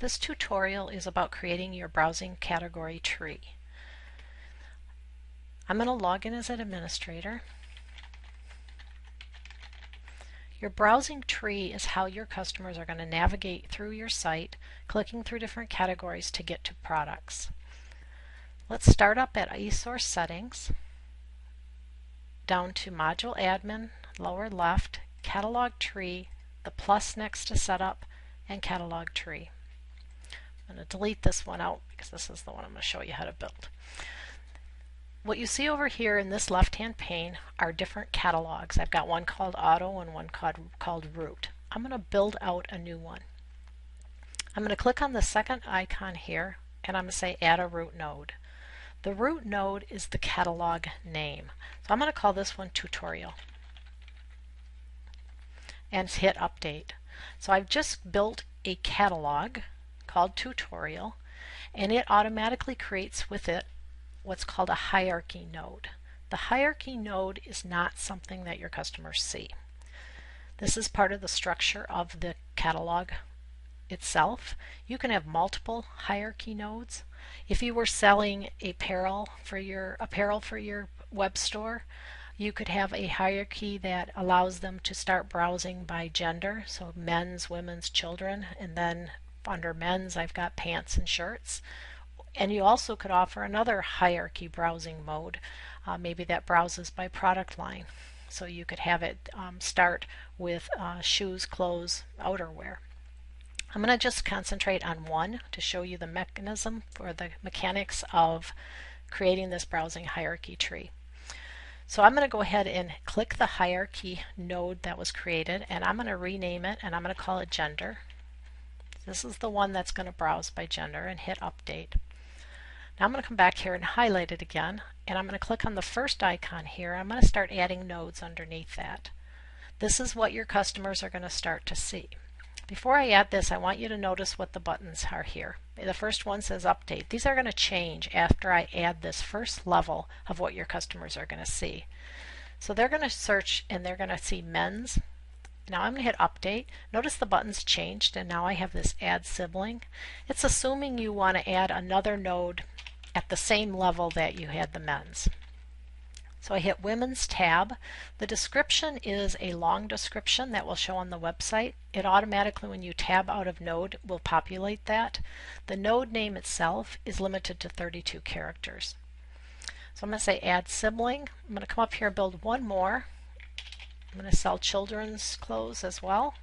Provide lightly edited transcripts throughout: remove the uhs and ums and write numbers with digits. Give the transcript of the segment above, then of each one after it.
This tutorial is about creating your browsing category tree. I'm going to log in as an administrator. Your browsing tree is how your customers are going to navigate through your site, clicking through different categories to get to products. Let's start up at eSource Settings, down to Module Admin, lower left, Catalog Tree, the plus next to Setup, and Catalog Tree. I'm going to delete this one out because this is the one I'm going to show you how to build. What you see over here in this left-hand pane are different catalogs. I've got one called Auto and one called Root. I'm going to build out a new one. I'm going to click on the second icon here and I'm going to say Add a Root Node. The root node is the catalog name. So I'm going to call this one Tutorial and hit Update. So I've just built a catalog called Tutorial, and it automatically creates with it what's called a hierarchy node. The hierarchy node is not something that your customers see. This is part of the structure of the catalog itself. You can have multiple hierarchy nodes. If you were selling apparel for your web store, you could have a hierarchy that allows them to start browsing by gender, so men's, women's, children, and then under men's I've got pants and shirts. And you also could offer another hierarchy browsing mode, maybe that browses by product line. So you could have it start with shoes, clothes, outerwear. I'm going to just concentrate on one to show you the mechanism for the mechanics of creating this browsing hierarchy tree. So I'm going to go ahead and click the hierarchy node that was created, and I'm going to rename it, and I'm going to call it Gender. This is the one that's going to browse by gender, and hit Update. Now I'm going to come back here and highlight it again, and I'm going to click on the first icon here. I'm going to start adding nodes underneath that. This is what your customers are going to start to see. Before I add this, I want you to notice what the buttons are here. The first one says Update. These are going to change after I add this first level of what your customers are going to see. So they're going to search and they're going to see men's. Now I'm going to hit Update. Notice the buttons changed, and now I have this Add Sibling. It's assuming you want to add another node at the same level that you had the men's. So I hit Women's tab. The description is a long description that will show on the website. It automatically, when you tab out of node, will populate that. The node name itself is limited to 32 characters. So I'm going to say Add Sibling. I'm going to come up here and build one more. I'm going to sell children's clothes as well.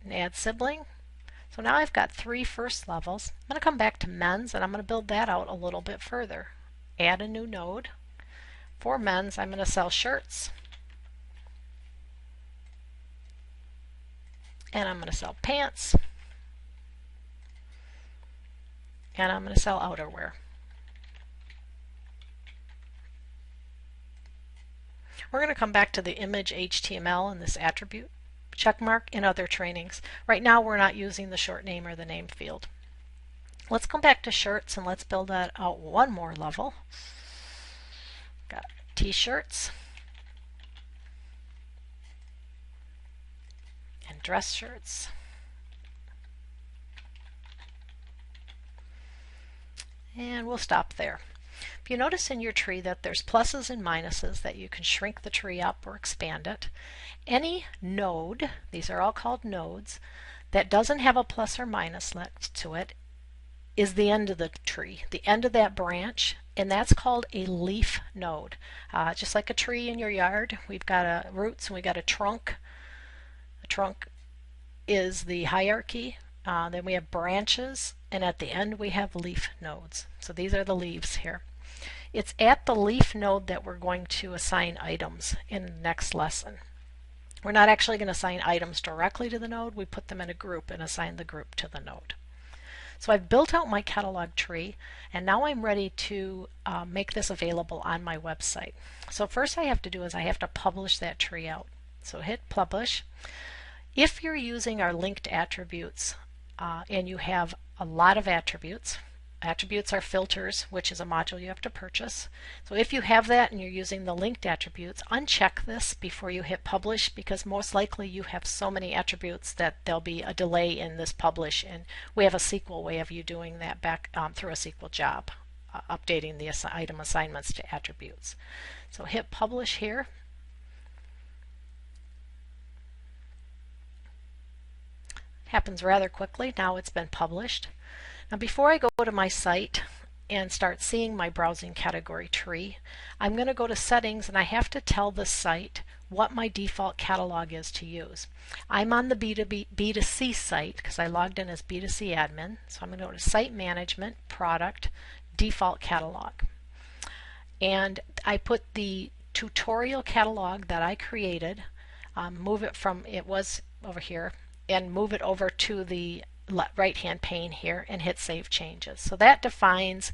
And add sibling. So now I've got 3 first levels. I'm going to come back to men's and I'm going to build that out a little bit further. Add a new node. For men's, I'm going to sell shirts. And I'm going to sell pants. And I'm going to sell outerwear. We're going to come back to the image HTML and this attribute checkmark in other trainings. Right now we're not using the short name or the name field. Let's come back to shirts and let's build that out one more level. Got t-shirts and dress shirts. And we'll stop there. If you notice in your tree that there's pluses and minuses, that you can shrink the tree up or expand it. Any node, these are all called nodes, that doesn't have a plus or minus next to it is the end of the tree, the end of that branch, and that's called a leaf node. Just like a tree in your yard, we've got roots and we've got a trunk. The trunk is the hierarchy. Then we have branches, and at the end we have leaf nodes. So these are the leaves here. It's at the leaf node that we're going to assign items in the next lesson. We're not actually going to assign items directly to the node. We put them in a group and assign the group to the node. So I've built out my catalog tree, and now I'm ready to make this available on my website. So first I have to do is I have to publish that tree out. So hit Publish. If you're using our linked attributes and you have a lot of attributes, Attributes are filters, which is a module you have to purchase. So if you have that and you're using the linked attributes, uncheck this before you hit publish, because most likely you have so many attributes that there'll be a delay in this publish, and we have a SQL way of you doing that back through a SQL job, updating the item assignments to attributes. So hit publish here. Happens rather quickly. Now it's been published. Now before I go to my site and start seeing my browsing category tree, I'm going to go to settings, and I have to tell the site what my default catalog is to use. I'm on the B2C site because I logged in as B2C admin, so I'm going to go to Site Management, Product, Default Catalog. And I put the tutorial catalog that I created, move it from, it was over here, and move it over to the right hand pane here and hit Save Changes. So that defines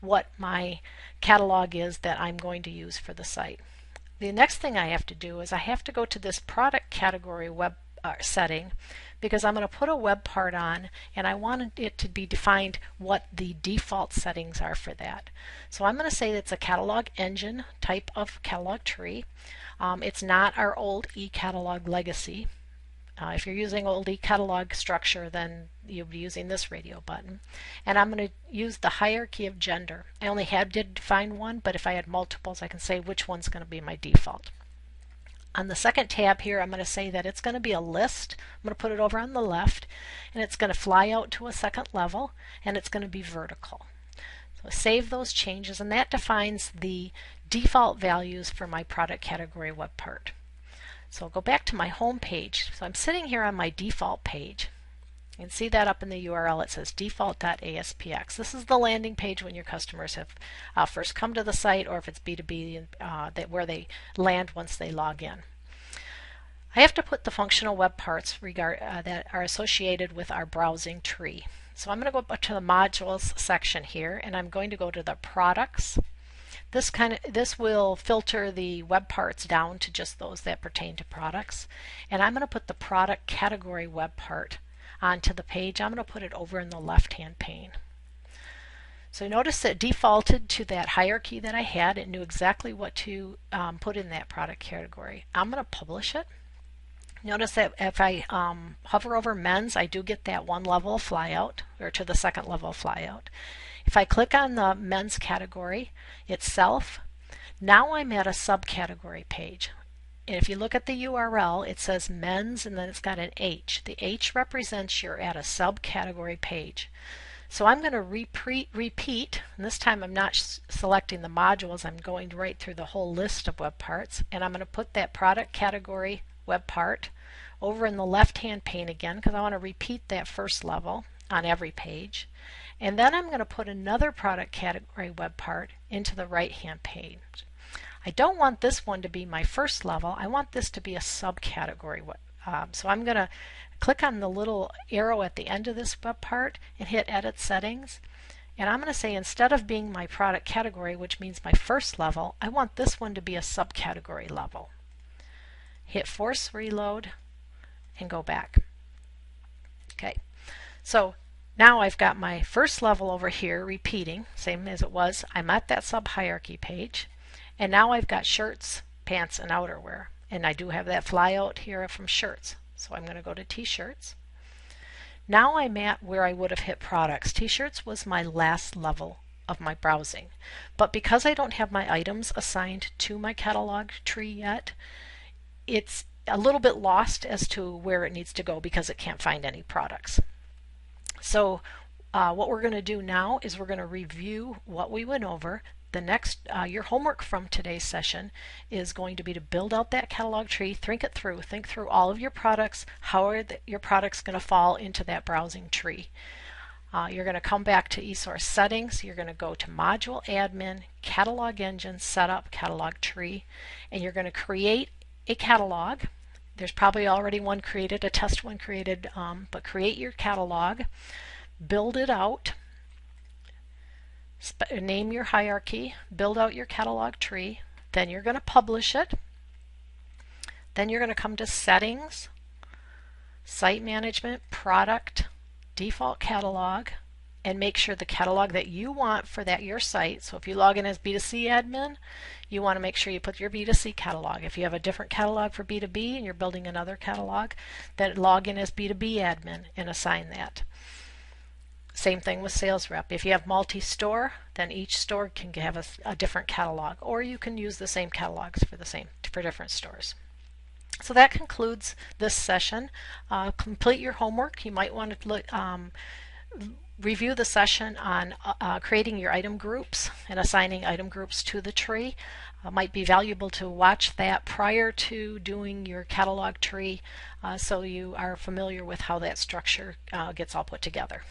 what my catalog is that I'm going to use for the site. The next thing I have to do is I have to go to this product category web setting, because I'm going to put a web part on and I want it to be defined what the default settings are for that. So I'm going to say it's a catalog engine type of catalog tree. It's not our old eCatalog legacy. If you're using old eCatalog structure, then you'll be using this radio button. And I'm going to use the hierarchy of gender. I only did define one, but if I had multiples, I can say which one's going to be my default. On the second tab here, I'm going to say that it's going to be a list. I'm going to put it over on the left, and it's going to fly out to a second level, and it's going to be vertical. So save those changes, and that defines the default values for my product category web part. So I'll go back to my home page. So I'm sitting here on my default page. You can see that up in the URL. It says default.aspx. This is the landing page when your customers have first come to the site, or if it's B2B, where they land once they log in. I have to put the functional web parts that are associated with our browsing tree. So I'm going to go up to the modules section here, and I'm going to go to the products. This will filter the web parts down to just those that pertain to products. And I'm going to put the product category web part onto the page. I'm going to put it over in the left-hand pane. So notice it defaulted to that hierarchy that I had. It knew exactly what to put in that product category. I'm going to publish it. Notice that if I hover over men's, I do get that one level of flyout, or to the second level of flyout. If I click on the men's category itself, now I'm at a subcategory page. And if you look at the URL, it says men's and then it's got an H. The H represents you're at a subcategory page. So I'm going to repeat, and this time I'm not selecting the modules, I'm going right through the whole list of web parts, and I'm going to put that product category web part over in the left-hand pane again, because I want to repeat that first level on every page. And then I'm going to put another product category web part into the right-hand page. I don't want this one to be my first level. I want this to be a subcategory. So I'm going to click on the little arrow at the end of this web part and hit Edit Settings. And I'm going to say, instead of being my product category, which means my first level, I want this one to be a subcategory level. Hit Force Reload and go back. Okay, so now I've got my first level over here repeating, same as it was. I'm at that sub-hierarchy page. And now I've got shirts, pants, and outerwear. And I do have that flyout here from shirts. So I'm going to go to T-shirts. Now I'm at where I would have hit products. T-shirts was my last level of my browsing. But because I don't have my items assigned to my catalog tree yet, it's a little bit lost as to where it needs to go because it can't find any products. So what we're going to do now is we're going to review what we went over. The next, your homework from today's session is going to be to build out that catalog tree, think through all of your products, how are your products going to fall into that browsing tree. You're going to come back to eSource settings, you're going to go to module admin, catalog engine, setup, catalog tree, and you're going to create a catalog. There's probably already one created, a test one created, but create your catalog, build it out, name your hierarchy, build out your catalog tree, then you're going to publish it. Then you're going to come to Settings, Site Management, Product, Default Catalog, and make sure the catalog that you want for that your site. So if you log in as B2C admin, you want to make sure you put your B2C catalog. If you have a different catalog for B2B and you're building another catalog, then log in as B2B admin and assign that. Same thing with sales rep. If you have multi-store, then each store can have a different catalog, or you can use the same catalogs for different stores. So that concludes this session. Complete your homework. You might want to review the session on creating your item groups and assigning item groups to the tree. Might be valuable to watch that prior to doing your catalog tree so you are familiar with how that structure gets all put together.